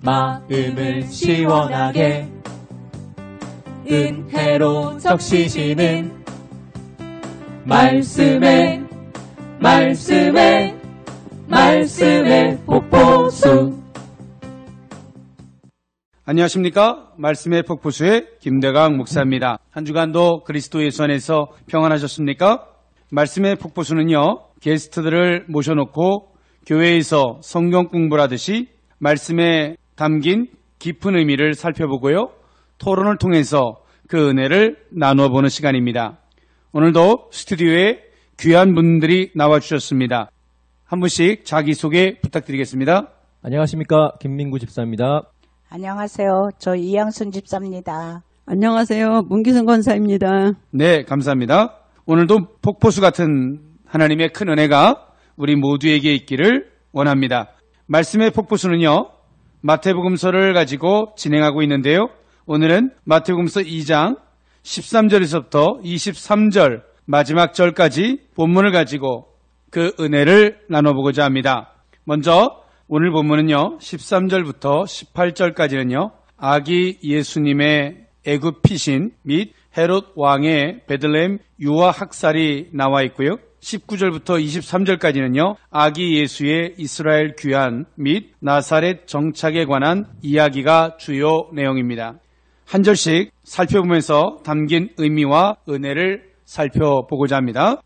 마음을 시원하게 은혜로 적시시는 말씀의 폭포수. 안녕하십니까? 말씀의 폭포수의 김대강 목사입니다. 한 주간도 그리스도 예수 안에서 평안하셨습니까? 말씀의 폭포수는요, 게스트들을 모셔놓고 교회에서 성경 공부를 하듯이 말씀에 담긴 깊은 의미를 살펴보고요, 토론을 통해서 그 은혜를 나누어 보는 시간입니다. 오늘도 스튜디오에 귀한 분들이 나와주셨습니다. 한 분씩 자기소개 부탁드리겠습니다. 안녕하십니까, 김민구 집사입니다. 안녕하세요. 저 이양순 집사입니다. 안녕하세요. 문기승 권사입니다. 네, 감사합니다. 오늘도 폭포수 같은 하나님의 큰 은혜가 우리 모두에게 있기를 원합니다. 말씀의 폭포수는요, 마태복음서를 가지고 진행하고 있는데요, 오늘은 마태복음서 2장 13절에서부터 23절 마지막 절까지 본문을 가지고 그 은혜를 나눠보고자 합니다. 먼저 오늘 본문은요, 13절부터 18절까지는요, 아기 예수님의 애굽 피신 및 헤롯 왕의 베들레헴 유아 학살이 나와 있고요, 19절부터 23절까지는요, 아기 예수의 이스라엘 귀환 및 나사렛 정착에 관한 이야기가 주요 내용입니다. 한 절씩 살펴보면서 담긴 의미와 은혜를 살펴보고자 합니다.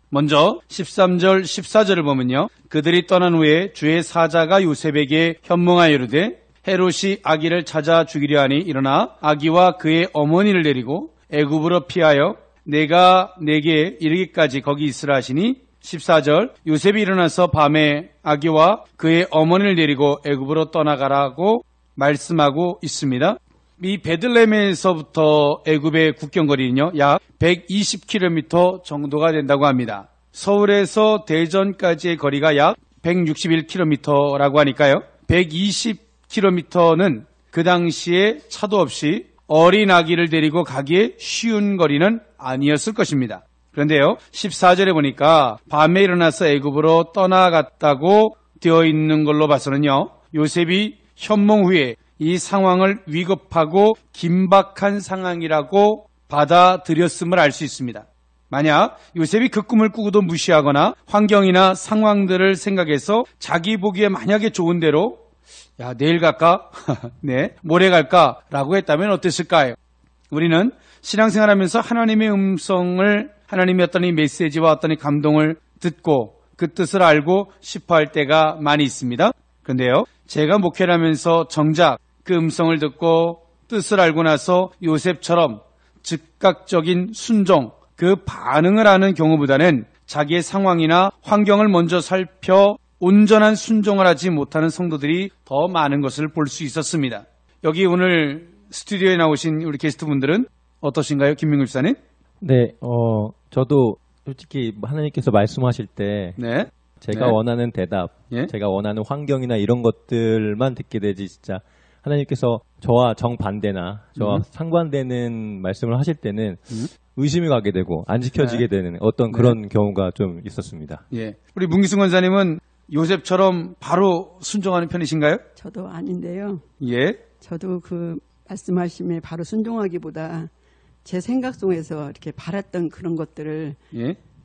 먼저 13절 14절을 보면요, 그들이 떠난 후에 주의 사자가 요셉에게 현몽하여 이르되 헤롯이 아기를 찾아 죽이려 하니 일어나 아기와 그의 어머니를 데리고 애굽으로 피하여 내가 내게 이르기까지 거기 있으라 하시니, 14절 요셉이 일어나서 밤에 아기와 그의 어머니를 데리고 애굽으로 떠나가라고 말씀하고 있습니다. 이 베들레헴에서부터 애굽의 국경거리는요, 약 120km 정도가 된다고 합니다. 서울에서 대전까지의 거리가 약 161km라고 하니까요, 120km는 그 당시에 차도 없이 어린 아기를 데리고 가기에 쉬운 거리는 아니었을 것입니다. 그런데요, 14절에 보니까 밤에 일어나서 애굽으로 떠나갔다고 되어 있는 걸로 봐서는요, 요셉이 현몽 후에 이 상황을 위급하고 긴박한 상황이라고 받아들였음을 알 수 있습니다. 만약 요셉이 그 꿈을 꾸고도 무시하거나 환경이나 상황들을 생각해서 자기 보기에 만약에 좋은 대로 야, 내일 갈까? 네, 모레 갈까? 라고 했다면 어땠을까요? 우리는 신앙생활하면서 하나님의 음성을, 하나님의 어떤 이 메시지와 어떤 이 감동을 듣고 그 뜻을 알고 싶어 할 때가 많이 있습니다. 그런데요, 제가 목회를 하면서 정작 그 음성을 듣고 뜻을 알고 나서 요셉처럼 즉각적인 순종, 그 반응을 하는 경우보다는 자기의 상황이나 환경을 먼저 살펴 온전한 순종을 하지 못하는 성도들이 더 많은 것을 볼 수 있었습니다. 여기 오늘 스튜디오에 나오신 우리 게스트분들은 어떠신가요, 김민구 집사님? 네, 저도 솔직히 하나님께서 말씀하실 때 네. 제가 원하는 대답, 예? 제가 원하는 환경이나 이런 것들만 듣게 되지, 진짜 하나님께서 저와 정반대나 저와 상반되는 말씀을 하실 때는 의심이 가게 되고 안 지켜지게 되는 어떤 그런 경우가 좀 있었습니다. 예. 우리 문기승 권사님은 요셉처럼 바로 순종하는 편이신가요? 저도 아닌데요. 예. 저도 그 말씀하심에 바로 순종하기보다 제 생각 속에서 이렇게 바랐던 그런 것들을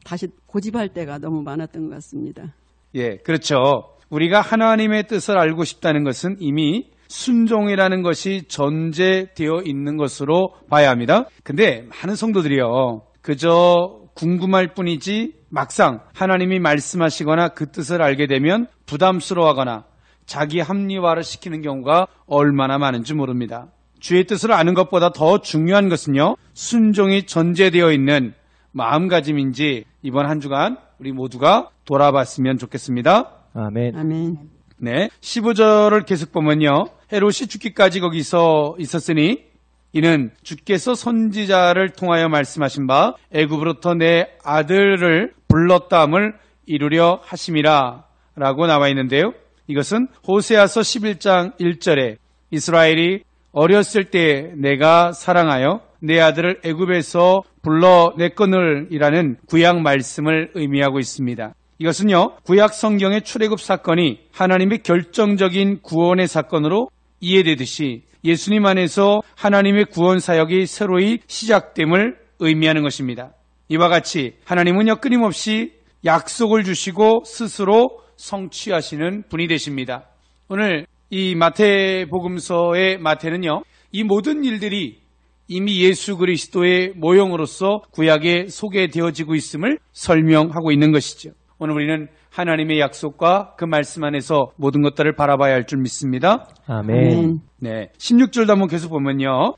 다시 고집할 때가 너무 많았던 것 같습니다. 예, 그렇죠. 우리가 하나님의 뜻을 알고 싶다는 것은 이미 순종이라는 것이 전제되어 있는 것으로 봐야 합니다. 근데 많은 성도들이요, 그저 궁금할 뿐이지 막상 하나님이 말씀하시거나 그 뜻을 알게 되면 부담스러워하거나 자기 합리화를 시키는 경우가 얼마나 많은지 모릅니다. 주의 뜻을 아는 것보다 더 중요한 것은요, 순종이 전제되어 있는 마음가짐인지 이번 한 주간 우리 모두가 돌아봤으면 좋겠습니다. 아멘. 아멘. 네, 15절을 계속 보면요, 헤롯이 죽기까지 거기서 있었으니 이는 주께서 선지자를 통하여 말씀하신 바 애굽으로부터 내 아들을 불렀다함을 이루려 하심이라 라고 나와 있는데요, 이것은 호세아서 11장 1절에 이스라엘이 어렸을 때 내가 사랑하여 내 아들을 애굽에서 불러냈거늘 이라는 구약 말씀을 의미하고 있습니다. 이것은요, 구약 성경의 출애굽 사건이 하나님의 결정적인 구원의 사건으로 이해되듯이 예수님 안에서 하나님의 구원 사역이 새로이 시작됨을 의미하는 것입니다. 이와 같이 하나님은요 끊임없이 약속을 주시고 스스로 성취하시는 분이 되십니다. 오늘 이 마태복음서의 마태는요 이 모든 일들이 이미 예수 그리스도의 모형으로서 구약에 소개되어지고 있음을 설명하고 있는 것이죠. 오늘 우리는 하나님의 약속과 그 말씀 안에서 모든 것들을 바라봐야 할 줄 믿습니다. 아멘. 네, 16절도 한번 계속 보면요.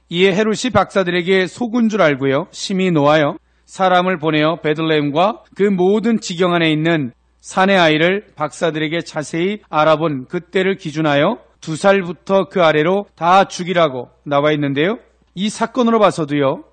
이에 헤롯이 박사들에게 속은 줄 알고요. 심히 노하여 사람을 보내어 베들레헴과 그 모든 지경 안에 있는 사내 아이를 박사들에게 자세히 알아본 그때를 기준하여 2살부터 그 아래로 다 죽이라고 나와 있는데요. 이 사건으로 봐서도요.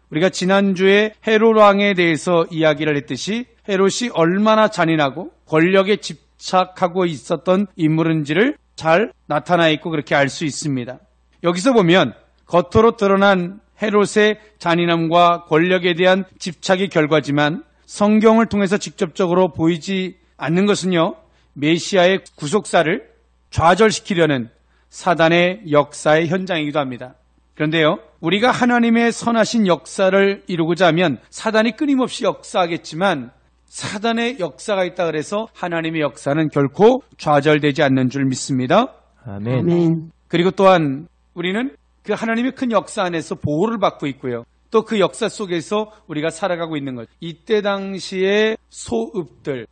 우리가 지난주에 헤롯 왕에 대해서 이야기를 했듯이 헤롯이 얼마나 잔인하고 권력에 집착하고 있었던 인물인지를 잘 나타나 있고 그렇게 알 수 있습니다. 여기서 보면 겉으로 드러난 헤롯의 잔인함과 권력에 대한 집착의 결과지만 성경을 통해서 직접적으로 보이지 않는 것은요. 메시아의 구속사를 좌절시키려는 사단의 역사의 현장이기도 합니다. 그런데요. 우리가 하나님의 선하신 역사를 이루고자 하면 사단이 끊임없이 역사하겠지만 사단의 역사가 있다 그래서 하나님의 역사는 결코 좌절되지 않는 줄 믿습니다. 아멘. 아멘. 그리고 또한 우리는 그 하나님의 큰 역사 안에서 보호를 받고 있고요. 또 그 역사 속에서 우리가 살아가고 있는 것. 이때 당시의 소읍들,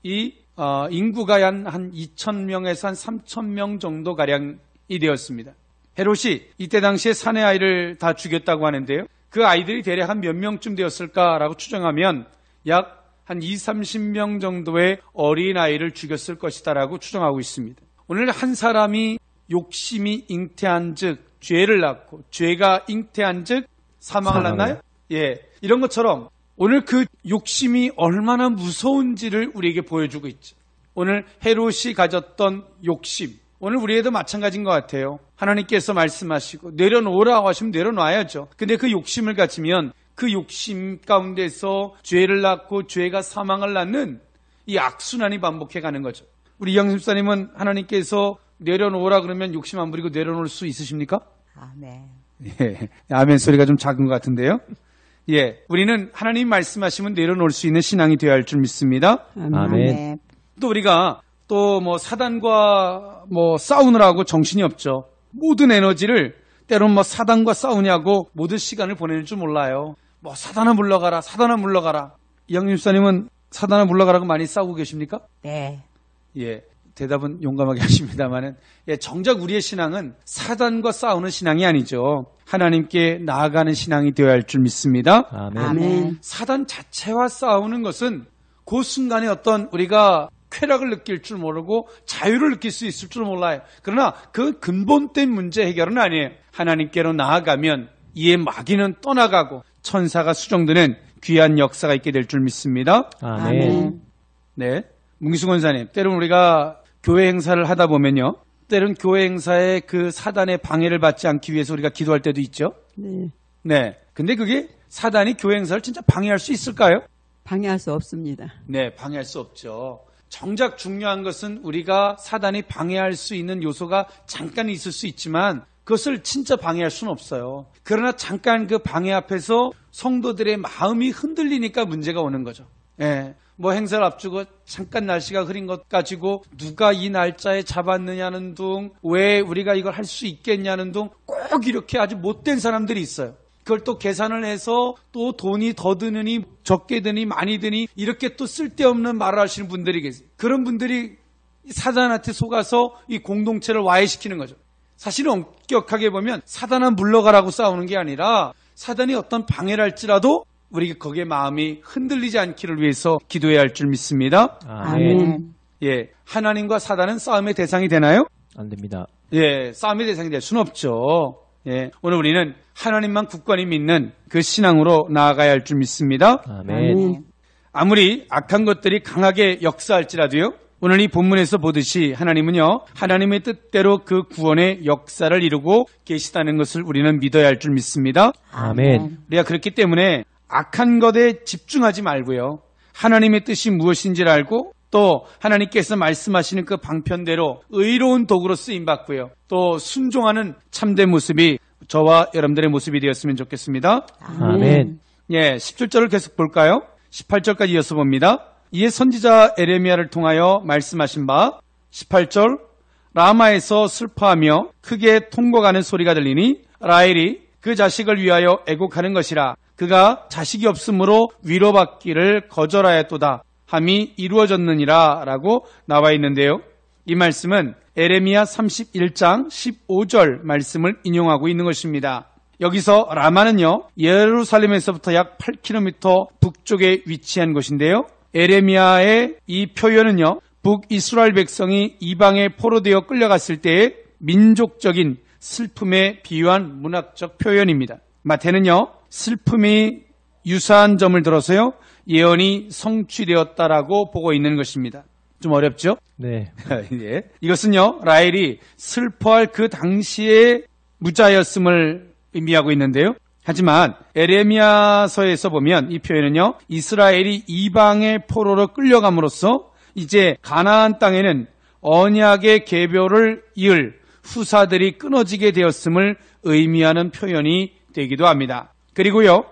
인구가 한 2,000명에서 한 3,000명 정도 가량이 되었습니다. 헤롯이 이때 당시에 사내 아이를 다 죽였다고 하는데요. 그 아이들이 대략 한 몇 명쯤 되었을까라고 추정하면 약 한 20-30명 정도의 어린아이를 죽였을 것이다라고 추정하고 있습니다. 오늘 한 사람이 욕심이 잉태한 즉 죄를 낳고 죄가 잉태한 즉 사망을 낳나요? 예, 이런 것처럼 오늘 그 욕심이 얼마나 무서운지를 우리에게 보여주고 있죠. 오늘 헤롯이 가졌던 욕심, 오늘 우리에도 마찬가지인 것 같아요. 하나님께서 말씀하시고 내려놓으라고 하시면 내려놔야죠. 근데 그 욕심을 가지면 그 욕심 가운데서 죄를 낳고 죄가 사망을 낳는 이 악순환이 반복해가는 거죠. 우리 이양심 집사님은 하나님께서 내려놓으라 그러면 욕심 안 부리고 내려놓을 수 있으십니까? 아멘. 예, 아멘 소리가 좀 작은 것 같은데요. 예, 우리는 하나님 말씀하시면 내려놓을 수 있는 신앙이 되어야 할 줄 믿습니다. 아멘. 또 우리가 또 뭐 사단과 뭐 싸우느라고 정신이 없죠. 모든 에너지를 때론 뭐 사단과 싸우냐고 모든 시간을 보내는 줄 몰라요. 뭐 사단아 물러가라, 사단아 물러가라. 이양님 집사님은 사단아 물러가라고 많이 싸우고 계십니까? 네. 예, 대답은 용감하게 하십니다만은 예, 정작 우리의 신앙은 사단과 싸우는 신앙이 아니죠. 하나님께 나아가는 신앙이 되어야 할 줄 믿습니다. 아멘. 아멘. 사단 자체와 싸우는 것은 그 순간에 어떤 우리가 쾌락을 느낄 줄 모르고 자유를 느낄 수 있을 줄 몰라요. 그러나 그 근본된 문제 해결은 아니에요. 하나님께로 나아가면 이에 마귀는 떠나가고 천사가 수정되는 귀한 역사가 있게 될 줄 믿습니다. 아멘. 네, 문기수 권사님, 때론 우리가 교회 행사를 하다 보면요. 때론 교회 행사에 그 사단의 방해를 받지 않기 위해서 우리가 기도할 때도 있죠. 네. 네, 근데 그게 사단이 교회 행사를 진짜 방해할 수 있을까요? 방해할 수 없습니다. 네, 방해할 수 없죠. 정작 중요한 것은 우리가 사단이 방해할 수 있는 요소가 잠깐 있을 수 있지만 그것을 진짜 방해할 수는 없어요. 그러나 잠깐 그 방해 앞에서 성도들의 마음이 흔들리니까 문제가 오는 거죠. 예. 뭐 행사를 앞두고 잠깐 날씨가 흐린 것 가지고 누가 이 날짜에 잡았느냐는 둥, 왜 우리가 이걸 할 수 있겠냐는 둥, 꼭 이렇게 아주 못된 사람들이 있어요. 그걸 또 계산을 해서 또 돈이 더 드느니 적게 드니 많이 드니 이렇게 또 쓸데없는 말을 하시는 분들이 계세요. 그런 분들이 사단한테 속아서 이 공동체를 와해시키는 거죠. 사실은 엄격하게 보면 사단아 물러가라고 싸우는 게 아니라 사단이 어떤 방해를 할지라도 우리가 거기에 마음이 흔들리지 않기를 위해서 기도해야 할 줄 믿습니다. 아멘. 예, 하나님과 사단은 싸움의 대상이 되나요? 안 됩니다. 예, 싸움의 대상이 될 수는 없죠. 예, 오늘 우리는 하나님만 굳건히 믿는 그 신앙으로 나아가야 할 줄 믿습니다. 아멘. 아무리 악한 것들이 강하게 역사할지라도요. 오늘 이 본문에서 보듯이 하나님은요. 하나님의 뜻대로 그 구원의 역사를 이루고 계시다는 것을 우리는 믿어야 할 줄 믿습니다. 아멘. 우리가 그렇기 때문에 악한 것에 집중하지 말고요. 하나님의 뜻이 무엇인지를 알고 또 하나님께서 말씀하시는 그 방편대로 의로운 도구로 쓰임받고요. 또 순종하는 참된 모습이 저와 여러분들의 모습이 되었으면 좋겠습니다. 아멘. 예, 17절을 계속 볼까요? 18절까지 이어서 봅니다. 이에 선지자 에레미야를 통하여 말씀하신 바 18절 라마에서 슬퍼하며 크게 통곡하는 소리가 들리니 라헬이 그 자식을 위하여 애곡하는 것이라. 그가 자식이 없으므로 위로받기를 거절하였도다 함이 이루어졌느니라 라고 나와 있는데요. 이 말씀은 에레미야 31장 15절 말씀을 인용하고 있는 것입니다. 여기서 라마는요, 예루살렘에서부터 약 8km 북쪽에 위치한 곳인데요. 에레미야의 이 표현은요, 북이스라엘 백성이 이방에 포로되어 끌려갔을 때의 민족적인 슬픔에 비유한 문학적 표현입니다. 마태는요, 슬픔이 유사한 점을 들어서요, 예언이 성취되었다라고 보고 있는 것입니다. 좀 어렵죠? 네. 예. 이것은요, 라헬이 슬퍼할 그 당시의 무자였음을 의미하고 있는데요. 하지만 에레미야서에서 보면 이 표현은요, 이스라엘이 이방의 포로로 끌려감으로써 이제 가나안 땅에는 언약의 계보를 이을 후사들이 끊어지게 되었음을 의미하는 표현이 되기도 합니다. 그리고요,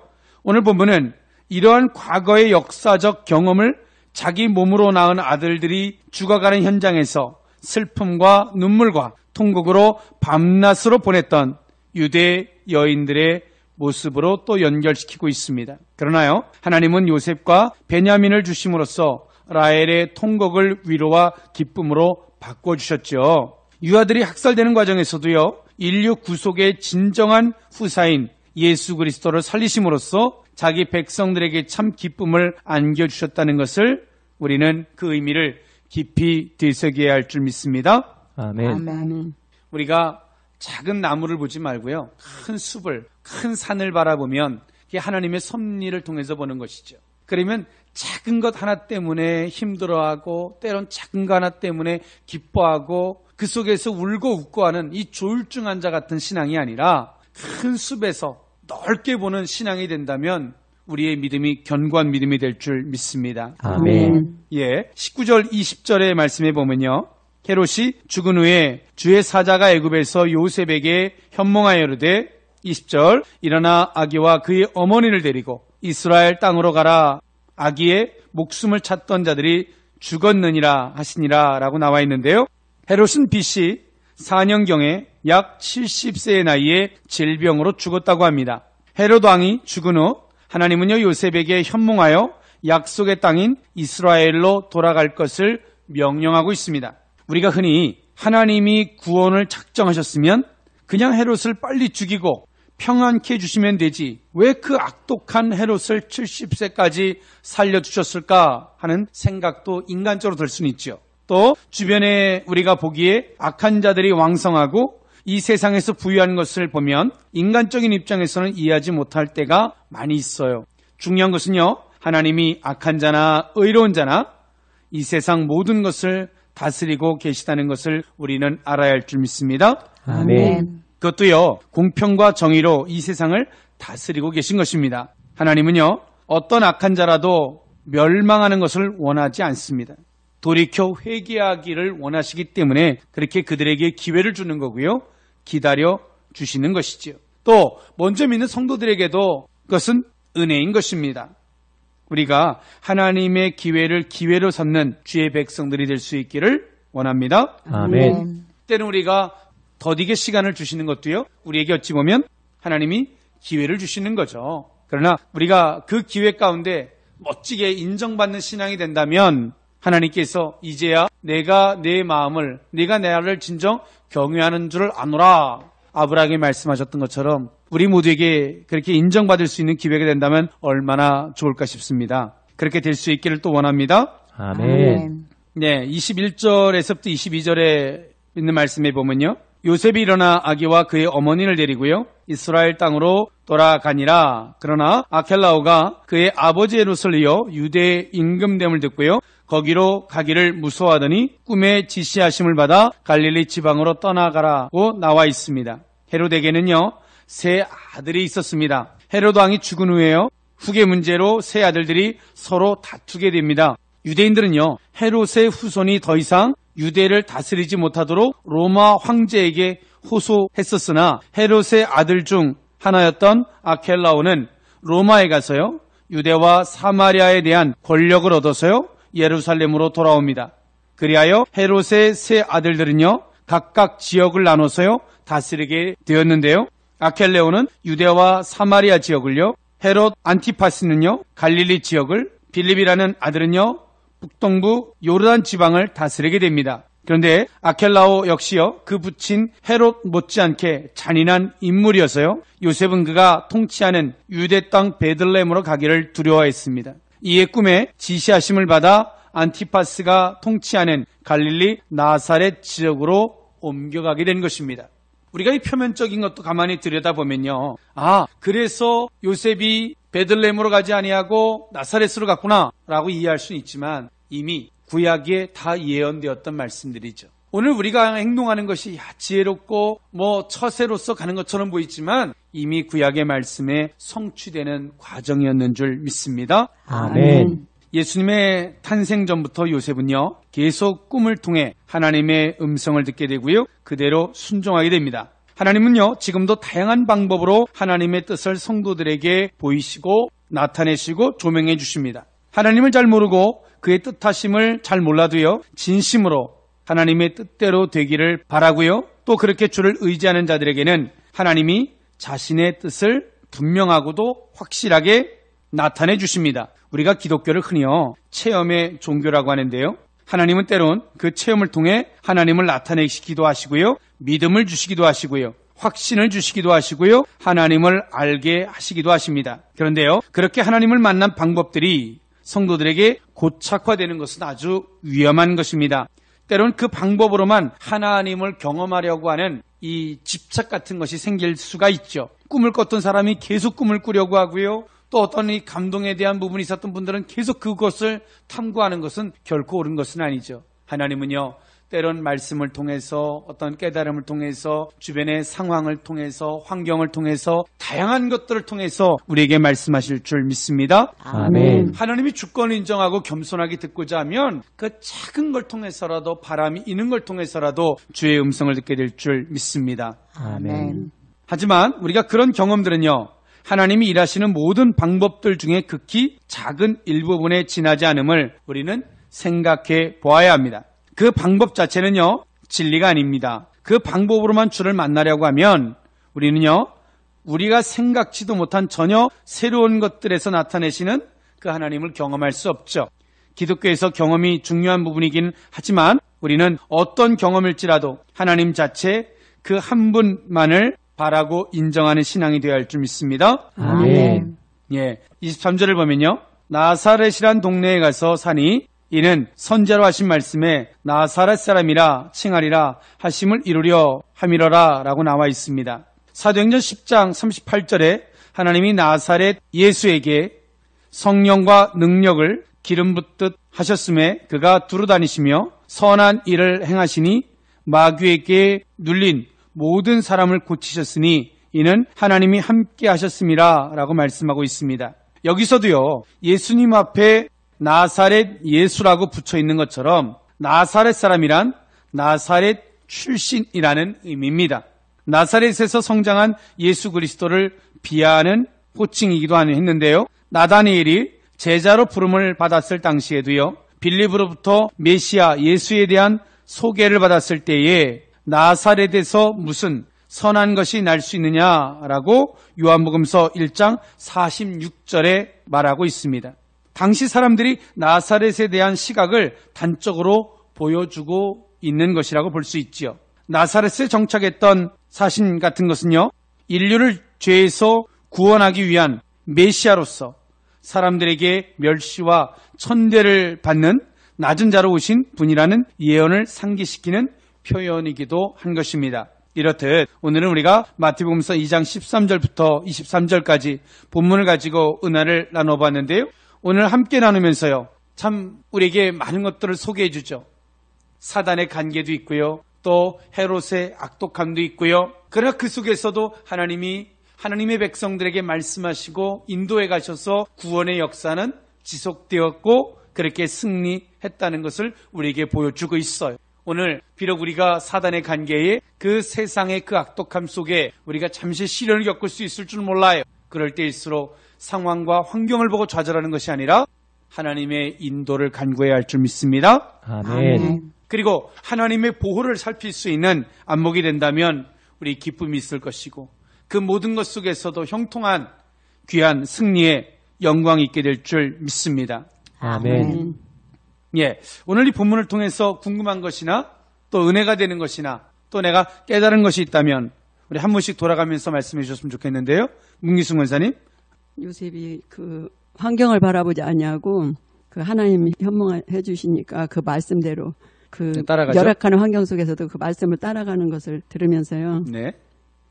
오늘 본문은 이러한 과거의 역사적 경험을 자기 몸으로 낳은 아들들이 죽어가는 현장에서 슬픔과 눈물과 통곡으로 밤낮으로 보냈던 유대 여인들의 모습으로 또 연결시키고 있습니다. 그러나요, 하나님은 요셉과 베냐민을 주심으로써 라헬의 통곡을 위로와 기쁨으로 바꿔주셨죠. 유아들이 학살되는 과정에서도요, 인류 구속의 진정한 후사인 예수 그리스도를 살리심으로써 자기 백성들에게 참 기쁨을 안겨주셨다는 것을 우리는 그 의미를 깊이 되새겨야 할 줄 믿습니다. 아멘. 아멘. 우리가 작은 나무를 보지 말고요, 큰 숲을, 큰 산을 바라보면 그게 하나님의 섭리를 통해서 보는 것이죠. 그러면 작은 것 하나 때문에 힘들어하고 때론 작은 것 하나 때문에 기뻐하고 그 속에서 울고 웃고 하는 이 조울증 환자 같은 신앙이 아니라 큰 숲에서 넓게 보는 신앙이 된다면 우리의 믿음이 견고한 믿음이 될 줄 믿습니다. 아멘. 예, 19절 20절의 말씀에 보면요, 헤롯이 죽은 후에 주의 사자가 애굽에서 요셉에게 현몽하여 이르되 20절 일어나 아기와 그의 어머니를 데리고 이스라엘 땅으로 가라. 아기의 목숨을 찾던 자들이 죽었느니라 하시니라 라고 나와 있는데요. 헤롯은 BC 4년경에 약 70세의 나이에 질병으로 죽었다고 합니다. 헤롯 왕이 죽은 후 하나님은요, 요셉에게 현몽하여 약속의 땅인 이스라엘로 돌아갈 것을 명령하고 있습니다. 우리가 흔히 하나님이 구원을 작정하셨으면 그냥 헤롯을 빨리 죽이고 평안케 해주시면 되지, 왜 그 악독한 헤롯을 70세까지 살려주셨을까 하는 생각도 인간적으로 들 수는 있죠. 또 주변에 우리가 보기에 악한 자들이 왕성하고 이 세상에서 부유한 것을 보면 인간적인 입장에서는 이해하지 못할 때가 많이 있어요. 중요한 것은요, 하나님이 악한 자나 의로운 자나 이 세상 모든 것을 다스리고 계시다는 것을 우리는 알아야 할 줄 믿습니다. 아멘. 그것도요, 공평과 정의로 이 세상을 다스리고 계신 것입니다. 하나님은요, 어떤 악한 자라도 멸망하는 것을 원하지 않습니다. 돌이켜 회개하기를 원하시기 때문에 그렇게 그들에게 기회를 주는 거고요, 기다려 주시는 것이지요. 또 먼저 믿는 성도들에게도 그것은 은혜인 것입니다. 우리가 하나님의 기회를 기회로 삼는 주의 백성들이 될 수 있기를 원합니다. 아멘. 때는 우리가 더디게 시간을 주시는 것도요, 우리에게 어찌 보면 하나님이 기회를 주시는 거죠. 그러나 우리가 그 기회 가운데 멋지게 인정받는 신앙이 된다면 하나님께서 이제야 내가 내 마음을, 네가 나를 진정 경외하는 줄을 아노라 아브라함이 말씀하셨던 것처럼 우리 모두에게 그렇게 인정받을 수 있는 기회가 된다면 얼마나 좋을까 싶습니다. 그렇게 될 수 있기를 또 원합니다. 아멘. 네, 21절에서부터 22절에 있는 말씀에 보면요, 요셉이 일어나 아기와 그의 어머니를 데리고요, 이스라엘 땅으로 돌아가니라. 그러나 아켈라오가 그의 아버지 헤롯을 이어 유대의 임금됨을 듣고요, 거기로 가기를 무서워하더니 꿈에 지시하심을 받아 갈릴리 지방으로 떠나가라고 나와 있습니다. 헤롯에게는요, 세 아들이 있었습니다. 헤롯 왕이 죽은 후에요, 후계 문제로 세 아들들이 서로 다투게 됩니다. 유대인들은요, 헤롯의 후손이 더 이상 유대를 다스리지 못하도록 로마 황제에게 호소했었으나 헤롯의 아들 중 하나였던 아켈라오는 로마에 가서요, 유대와 사마리아에 대한 권력을 얻어서요, 예루살렘으로 돌아옵니다. 그리하여 헤롯의 세 아들들은요, 각각 지역을 나눠서요, 다스리게 되었는데요. 아켈레오는 유대와 사마리아 지역을요, 헤롯 안티파스는요, 갈릴리 지역을, 빌립이라는 아들은요, 북동부 요르단 지방을 다스리게 됩니다. 그런데 아켈라오 역시요, 그 부친 헤롯 못지않게 잔인한 인물이어서요, 요셉은 그가 통치하는 유대 땅 베들레헴으로 가기를 두려워했습니다. 이에 꿈에 지시하심을 받아 안티파스가 통치하는 갈릴리 나사렛 지역으로 옮겨가게 된 것입니다. 우리가 이 표면적인 것도 가만히 들여다보면요, 그래서 요셉이 베들레헴으로 가지 아니하고 나사렛으로 갔구나 라고 이해할 수는 있지만 이미 구약에 다 예언되었던 말씀들이죠. 오늘 우리가 행동하는 것이 지혜롭고 처세로서 가는 것처럼 보이지만 이미 구약의 말씀에 성취되는 과정이었는 줄 믿습니다. 아멘. 예수님의 탄생 전부터 요셉은요, 계속 꿈을 통해 하나님의 음성을 듣게 되고요, 그대로 순종하게 됩니다. 하나님은요, 지금도 다양한 방법으로 하나님의 뜻을 성도들에게 보이시고 나타내시고 조명해 주십니다. 하나님을 잘 모르고 그의 뜻하심을 잘 몰라도요, 진심으로 하나님의 뜻대로 되기를 바라고요, 또 그렇게 주를 의지하는 자들에게는 하나님이 자신의 뜻을 분명하고도 확실하게 나타내 주십니다. 우리가 기독교를 흔히요, 체험의 종교라고 하는데요, 하나님은 때론 그 체험을 통해 하나님을 나타내시기도 하시고요, 믿음을 주시기도 하시고요, 확신을 주시기도 하시고요, 하나님을 알게 하시기도 하십니다. 그런데요, 그렇게 하나님을 만난 방법들이 성도들에게 고착화되는 것은 아주 위험한 것입니다. 때론 그 방법으로만 하나님을 경험하려고 하는 이 집착 같은 것이 생길 수가 있죠. 꿈을 꿨던 사람이 계속 꿈을 꾸려고 하고요, 또 어떤 이 감동에 대한 부분이 있었던 분들은 계속 그것을 탐구하는 것은 결코 옳은 것은 아니죠. 하나님은요, 때론 말씀을 통해서, 어떤 깨달음을 통해서, 주변의 상황을 통해서, 환경을 통해서, 다양한 것들을 통해서 우리에게 말씀하실 줄 믿습니다. 아멘. 하나님이 주권을 인정하고 겸손하게 듣고자 하면 그 작은 걸 통해서라도, 바람이 있는 걸 통해서라도 주의 음성을 듣게 될 줄 믿습니다. 아멘. 하지만 우리가 그런 경험들은요, 하나님이 일하시는 모든 방법들 중에 극히 작은 일부분에 지나지 않음을 우리는 생각해 보아야 합니다. 그 방법 자체는요, 진리가 아닙니다. 그 방법으로만 주를 만나려고 하면 우리는요, 우리가 생각지도 못한 전혀 새로운 것들에서 나타내시는 그 하나님을 경험할 수 없죠. 기독교에서 경험이 중요한 부분이긴 하지만 우리는 어떤 경험일지라도 하나님 자체 그 한 분만을 바라고 인정하는 신앙이 되어야 할 줄 믿습니다. 아멘. 23절을 보면요, 나사렛이란 동네에 가서 사니 이는 선지자로 하신 말씀에 나사렛 사람이라 칭하리라 하심을 이루려 함이러라 라고 나와 있습니다. 사도행전 10장 38절에 하나님이 나사렛 예수에게 성령과 능력을 기름 붓듯 하셨음에 그가 두루다니시며 선한 일을 행하시니 마귀에게 눌린 모든 사람을 고치셨으니 이는 하나님이 함께 하셨음이라 라고 말씀하고 있습니다. 여기서도요, 예수님 앞에 나사렛 예수라고 붙여 있는 것처럼 나사렛 사람이란 나사렛 출신이라는 의미입니다. 나사렛에서 성장한 예수 그리스도를 비하하는 호칭이기도 했는데요, 나다니엘이 제자로 부름을 받았을 당시에도요, 빌립으로부터 메시아 예수에 대한 소개를 받았을 때에 나사렛에서 무슨 선한 것이 날 수 있느냐라고 요한복음서 1장 46절에 말하고 있습니다. 당시 사람들이 나사렛에 대한 시각을 단적으로 보여주고 있는 것이라고 볼 수 있지요. 나사렛에 정착했던 사신 같은 것은요, 인류를 죄에서 구원하기 위한 메시아로서 사람들에게 멸시와 천대를 받는 낮은 자로 오신 분이라는 예언을 상기시키는 표현이기도 한 것입니다. 이렇듯 오늘은 우리가 마태복음서 2장 13절부터 23절까지 본문을 가지고 은혜를 나눠봤는데요, 오늘 함께 나누면서요, 참 우리에게 많은 것들을 소개해 주죠. 사단의 관계도 있고요, 또 헤롯의 악독함도 있고요. 그러나 그 속에서도 하나님이 하나님의 백성들에게 말씀하시고 인도해 가셔서 구원의 역사는 지속되었고 그렇게 승리했다는 것을 우리에게 보여주고 있어요. 오늘 비록 우리가 사단의 관계에 그 세상의 그 악독함 속에 우리가 잠시 시련을 겪을 수 있을 줄 몰라요. 그럴 때일수록 상황과 환경을 보고 좌절하는 것이 아니라 하나님의 인도를 간구해야 할 줄 믿습니다. 아멘. 그리고 하나님의 보호를 살필 수 있는 안목이 된다면 우리 기쁨이 있을 것이고 그 모든 것 속에서도 형통한 귀한 승리의 영광이 있게 될 줄 믿습니다. 아멘. 예, 오늘 이 본문을 통해서 궁금한 것이나 또 은혜가 되는 것이나 또 내가 깨달은 것이 있다면 우리 한 분씩 돌아가면서 말씀해 주셨으면 좋겠는데요. 문기순 권사님. 요셉이 그 환경을 바라보지 아니하고 그 하나님 현몽해 주시니까 그 말씀대로 그 따라가죠. 열악한 환경 속에서도 그 말씀을 따라가는 것을 들으면서요. 네.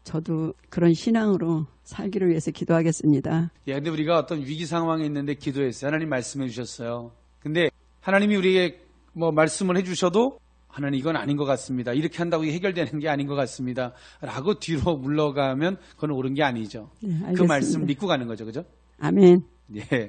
저도 그런 신앙으로 살기를 위해서 기도하겠습니다. 예, 근데 우리가 어떤 위기 상황에 있는데 기도했어요. 하나님 말씀해 주셨어요. 근데 하나님이 우리에게 뭐 말씀을 해 주셔도 하나님 이건 아닌 것 같습니다. 이렇게 한다고 해결되는 게 아닌 것 같습니다. 라고 뒤로 물러가면 그건 옳은 게 아니죠. 네, 알겠습니다. 그 말씀 믿고 가는 거죠. 그죠? 아멘. 예.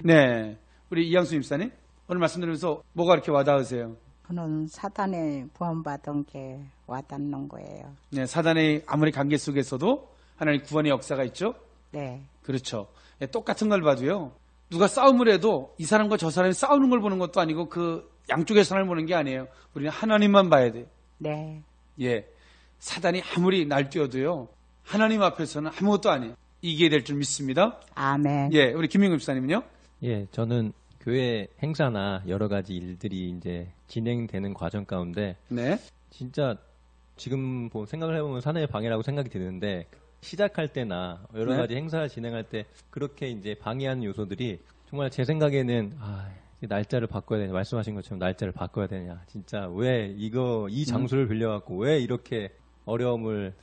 네. 우리 이양수 집사님. 오늘 말씀 들으면서 뭐가 이렇게 와닿으세요? 저는 사단에 구원받은 게 와닿는 거예요. 네. 사단의 아무리 관계 속에서도 하나님 구원의 역사가 있죠? 네. 그렇죠. 예, 똑같은 걸 봐도요. 누가 싸움을 해도 이 사람과 저 사람이 싸우는 걸 보는 것도 아니고 그 양쪽의 선을 보는 게 아니에요. 우리는 하나님만 봐야 돼요. 네. 예. 사단이 아무리 날뛰어도요. 하나님 앞에서는 아무것도 아니에요. 이기게 될 줄 믿습니다. 아멘. 예. 우리 김민국 집사님은요? 예, 저는 교회 행사나 여러 가지 일들이 이제 진행되는 과정 가운데 네. 진짜 지금 생각을 해보면 사내의 방해라고 생각이 드는데 시작할 때나 여러 네. 가지 행사를 진행할 때 그렇게 이제 방해하는 요소들이 정말 제 생각에는 날짜를 바꿔야 되냐, 말씀하신 것처럼 날짜를 바꿔야 되냐, 진짜 왜 이 장소를 빌려갖고 왜 이렇게 어려움을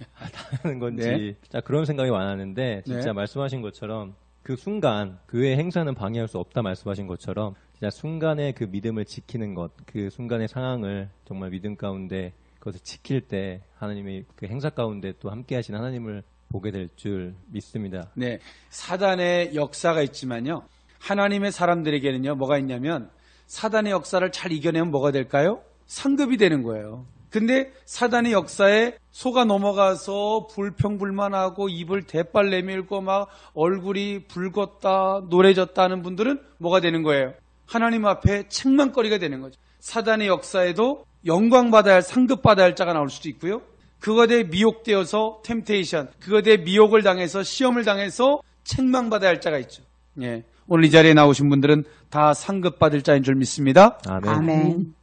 하는 건지 네. 진짜 그런 생각이 많았는데 진짜 네. 말씀하신 것처럼 그 순간 교회 행사는 방해할 수 없다 말씀하신 것처럼 진짜 순간의 그 믿음을 지키는 것, 그 순간의 상황을 정말 믿음 가운데 그것을 지킬 때 하나님의 그 행사 가운데 또 함께 하신 하나님을 보게 될 줄 믿습니다. 네. 사단의 역사가 있지만요. 하나님의 사람들에게는요. 뭐가 있냐면 사단의 역사를 잘 이겨내면 뭐가 될까요? 상급이 되는 거예요. 근데 사단의 역사에 속아 넘어가서 불평불만하고 입을 대빨 내밀고 막 얼굴이 붉었다 노래졌다 하는 분들은 뭐가 되는 거예요? 하나님 앞에 책망거리가 되는 거죠. 사단의 역사에도 영광받아야 할, 상급받아야 할 자가 나올 수도 있고요. 그것에 미혹되어서 템테이션, 그것에 미혹을 당해서 시험을 당해서 책망받아야 할 자가 있죠. 예. 오늘 이 자리에 나오신 분들은 다 상급받을 자인 줄 믿습니다. 아멘. 아멘.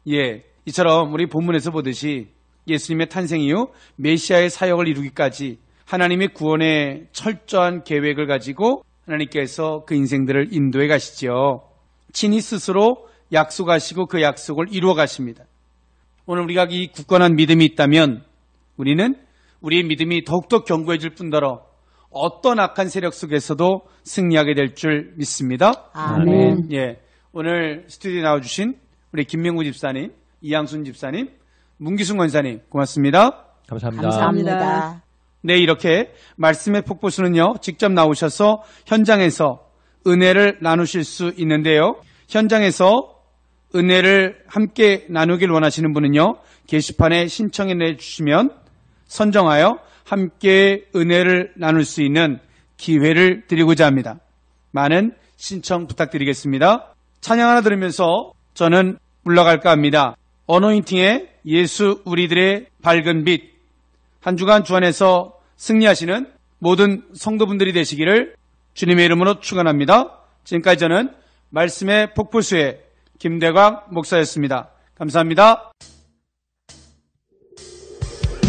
예. 이처럼 우리 본문에서 보듯이 예수님의 탄생 이후 메시아의 사역을 이루기까지 하나님의 구원의 철저한 계획을 가지고 하나님께서 그 인생들을 인도해 가시죠. 친히 스스로 약속하시고 그 약속을 이루어 가십니다. 오늘 우리가 이 굳건한 믿음이 있다면 우리는 우리의 믿음이 더욱더 견고해질 뿐더러 어떤 악한 세력 속에서도 승리하게 될 줄 믿습니다. 아멘. 예, 오늘 스튜디오에 나와주신 우리 김명구 집사님, 이양순 집사님, 문기순 권사님 고맙습니다. 감사합니다. 감사합니다. 네, 이렇게 말씀의 폭포수는요, 직접 나오셔서 현장에서 은혜를 나누실 수 있는데요. 현장에서 은혜를 함께 나누길 원하시는 분은요, 게시판에 신청해 내주시면 선정하여 함께 은혜를 나눌 수 있는 기회를 드리고자 합니다. 많은 신청 부탁드리겠습니다. 찬양 하나 들으면서 저는 물러갈까 합니다. 어노인팅의 예수 우리들의 밝은 빛. 한 주간 주 안에서 승리하시는 모든 성도분들이 되시기를 주님의 이름으로 축원합니다. 지금까지 저는 말씀의 폭포수의 김대광 목사였습니다. 감사합니다.